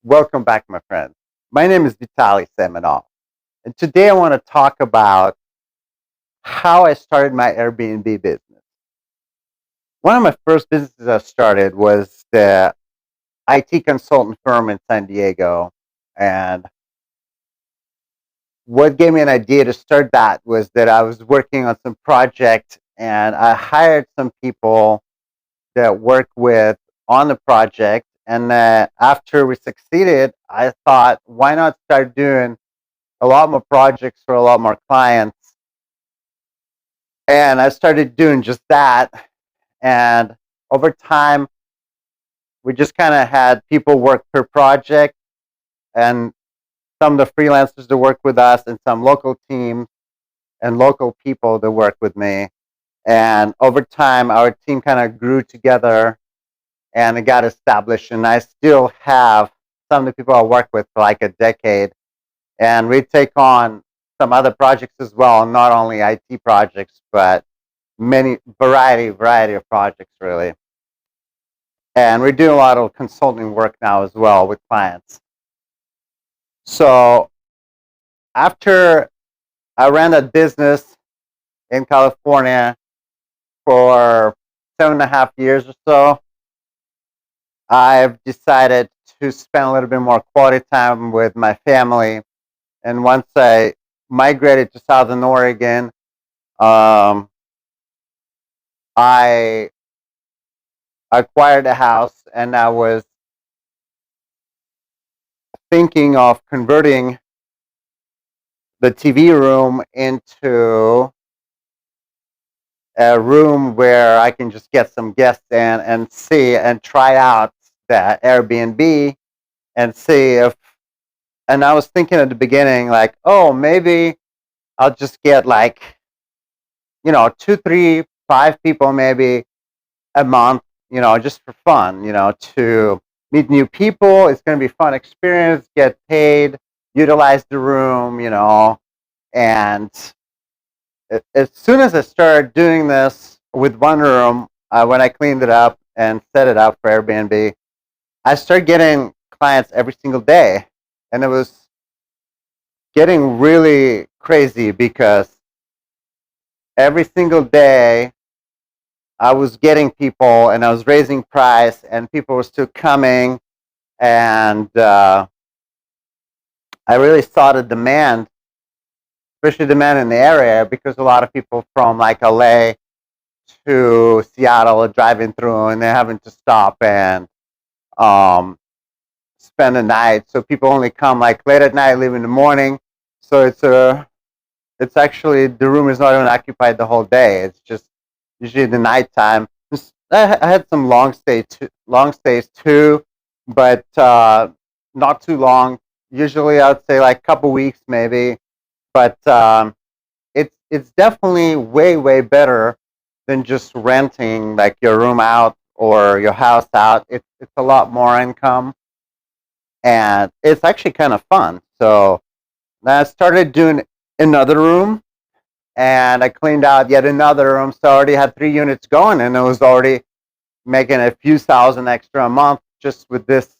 Welcome back, my friends. My name is Vitaly Semenov, and today I want to talk about how I started my Airbnb business. One of my first businesses I started was the IT consultant firm in San Diego, and what gave me an idea to start that was that I was working on some project, and I hired some people that work with on the project. And after we succeeded, I thought, why not start doing a lot more projects for a lot more clients. And I started doing just that. And over time, we just kind of had people work per project, and some of the freelancers that work with us, and some local teams and local people that work with me. And over time, our team kind of grew together and it got established. And I still have some of the people I work with for like a decade. And we take on some other projects as well, not only IT projects, but many variety of projects really. And we're doing a lot of consulting work now as well with clients. So after I ran that business in California for 7.5 years or so, I've decided to spend a little bit more quality time with my family. And once I migrated to Southern Oregon, I acquired a house, and I was thinking of converting the TV room into a room where I can just get some guests in and see and try out the Airbnb and see if. And I was thinking at the beginning, like, oh, maybe I'll just get like, two, three, five people maybe a month, just for fun, to meet new people. It's going to be a fun experience, get paid, utilize the room, and as soon as I started doing this with one room, when I cleaned it up and set it up for Airbnb, I started getting clients every single day. And it was getting really crazy because every single day I was getting people and I was raising price and people were still coming. And I really saw the demand, especially demand in the area, because a lot of people from like LA to Seattle are driving through and they're having to stop and um, spend the night. So people only come like late at night, leave in the morning. So it's actually, the room is not even occupied the whole day. It's just usually the nighttime. I had some long stays too, but not too long. Usually I would say like a couple weeks maybe. But it's definitely way better than just renting like your room out or your house out. It's a lot more income, and it's actually kind of fun. So then I started doing another room, and I cleaned out yet another room. So I already had 3 units going, and it was already making a few thousand extra a month just with this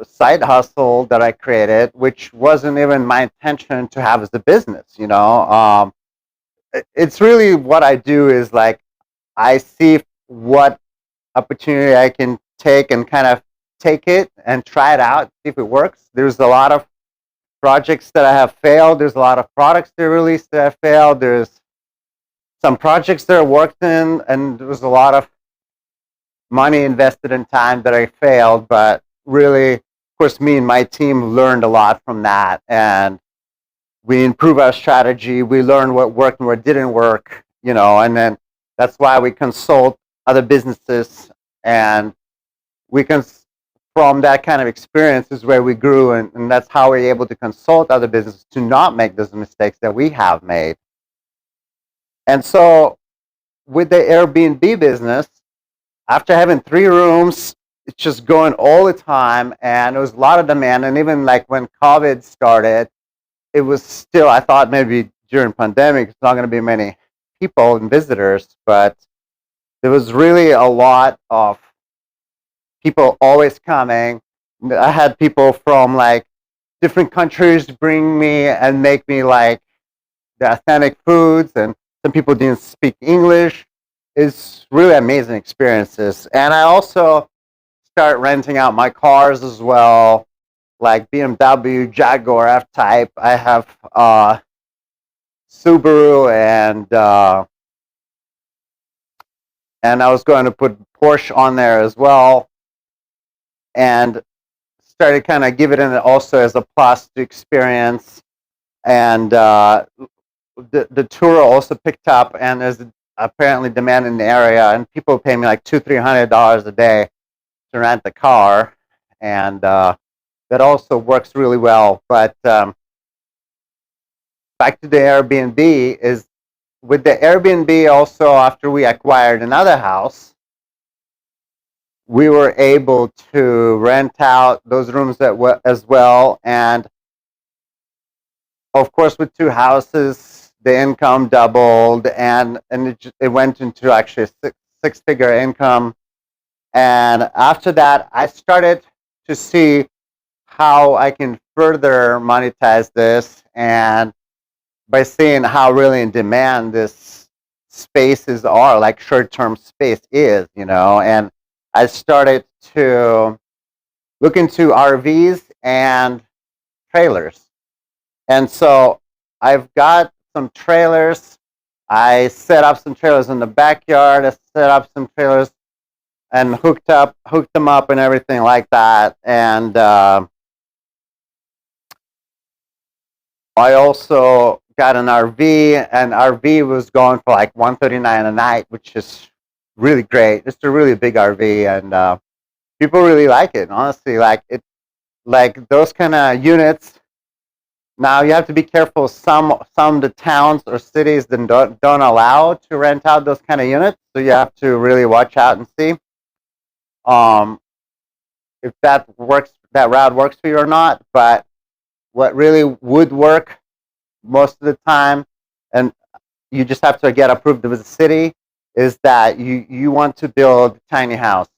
side hustle that I created, which wasn't even my intention to have as a business. It's really what I do is like I see what opportunity I can take and kind of take it and try it out, see if it works. There's a lot of projects that I have failed. There's a lot of products that are released that have failed. There's some projects that I worked in, and there was a lot of money invested in time that I failed. But really, of course, me and my team learned a lot from that, and we improved our strategy. We learned what worked and what didn't work, and then that's why we consult other businesses, and we can, from that kind of experience is where we grew, and that's how we're able to consult other businesses to not make those mistakes that we have made. And so with the Airbnb business, after having 3 rooms, it's just going all the time, and there was a lot of demand. And even like when COVID started, it was still, I thought maybe during pandemic, it's not going to be many people and visitors, but there was really a lot of people always coming. I had people from like different countries bring me and make me like the authentic foods, and some people didn't speak English. It's really amazing experiences. And I also start renting out my cars as well, like BMW, Jaguar F-Type. I have Subaru, and I was going to put Porsche on there as well, and started kind of give it in also as a plus to experience. And the tour also picked up, and there's apparently demand in the area, and people pay me like $200-300 a day to rent the car, and that also works really well. But back to the Airbnb is with the Airbnb also, after we acquired another house, we were able to rent out those rooms as well. And of course, with two houses, the income doubled, and it went into actually a six-figure income. And after that, I started to see how I can further monetize this, and by seeing how really in demand this spaces are, like short-term space is, and I started to look into RVs and trailers. And so I've got some trailers. I set up some trailers in the backyard. I set up some trailers and hooked them up and everything like that. And I also got an RV, and RV was going for like $139 a night, which is really great. It's a really big RV, and people really like it. Honestly, like those kind of units. Now you have to be careful. Some of the towns or cities that don't allow to rent out those kind of units, so you have to really watch out and see if that route works for you or not. But what really would work most of the time, and you just have to get approved with the city, is that you want to build tiny houses.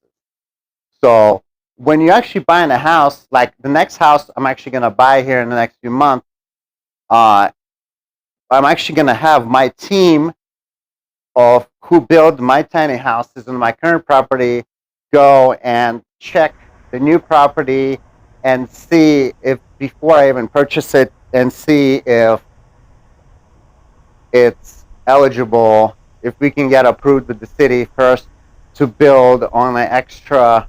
So when you're actually buying a house, like the next house I'm actually going to buy here in the next few months, I'm actually going to have my team of who build my tiny houses in my current property go and check the new property and see if, before I even purchase it, and see if it's eligible, if we can get approved with the city first to build on the extra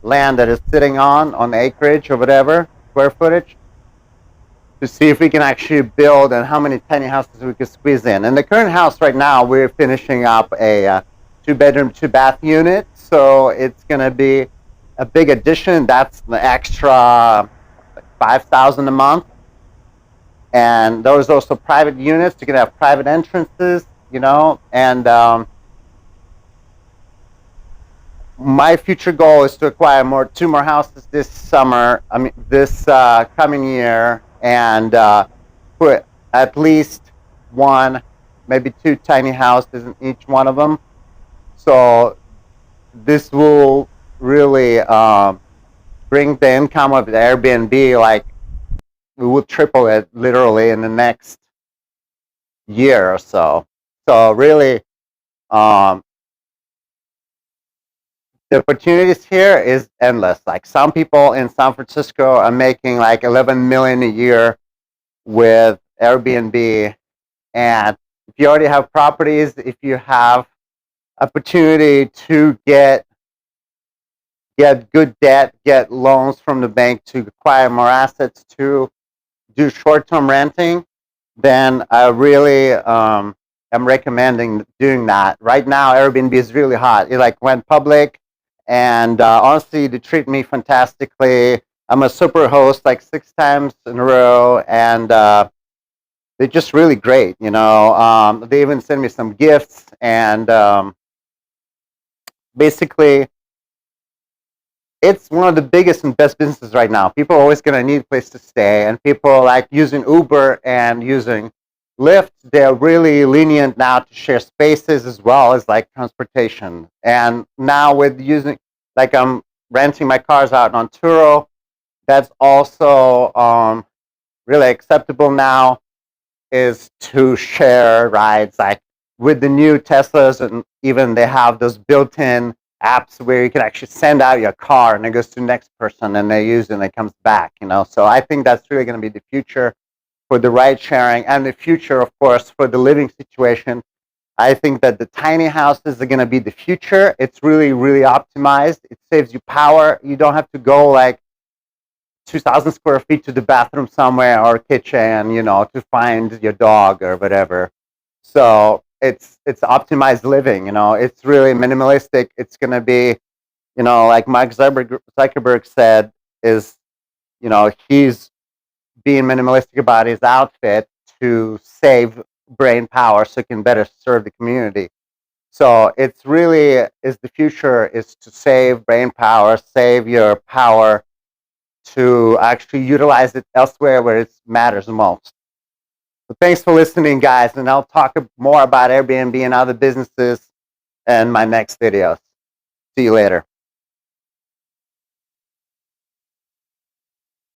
land that is sitting on the acreage or whatever, square footage, to see if we can actually build and how many tiny houses we could squeeze in. In the current house right now, we're finishing up a 2-bedroom, 2-bath unit, so it's going to be a big addition. That's the extra $5,000 a month. And there's also private units. You can have private entrances, and my future goal is to acquire two more houses this summer. This coming year, and put at least one, maybe two tiny houses in each one of them. So this will really bring the income of the Airbnb, like we will triple it literally in the next year or so. So really, the opportunities here is endless. Like some people in San Francisco are making like $11 million a year with Airbnb, and if you already have properties, if you have opportunity to get good debt, get loans from the bank to acquire more assets to do short-term renting, then I really am recommending doing that. Right now, Airbnb is really hot. It like went public, and honestly, they treat me fantastically. I'm a super host like 6 times in a row, and they're just really great. They even send me some gifts, and basically, it's one of the biggest and best businesses right now. People are always going to need a place to stay, and people like using Uber and using Lyft. They're really lenient now to share spaces as well as like transportation. And now with using, like I'm renting my cars out on Turo. That's also really acceptable now, is to share rides, like with the new Teslas, and even they have those built-in apps where you can actually send out your car and it goes to the next person and they use it and it comes back, you know. So I think that's really going to be the future for the ride sharing, and the future, of course, for the living situation. I think that the tiny houses are going to be the future. It's really, really optimized. It saves you power. You don't have to go like 2,000 square feet to the bathroom somewhere or kitchen, you know, to find your dog or whatever. So it's optimized living, you know. It's really minimalistic. It's going to be, you know, like Mark Zuckerberg said, is, you know, he's being minimalistic about his outfit to save brain power so he can better serve the community. So it's really, is the future is to save brain power, save your power to actually utilize it elsewhere where it matters most. So thanks for listening, guys, and I'll talk more about Airbnb and other businesses in my next videos. See you later.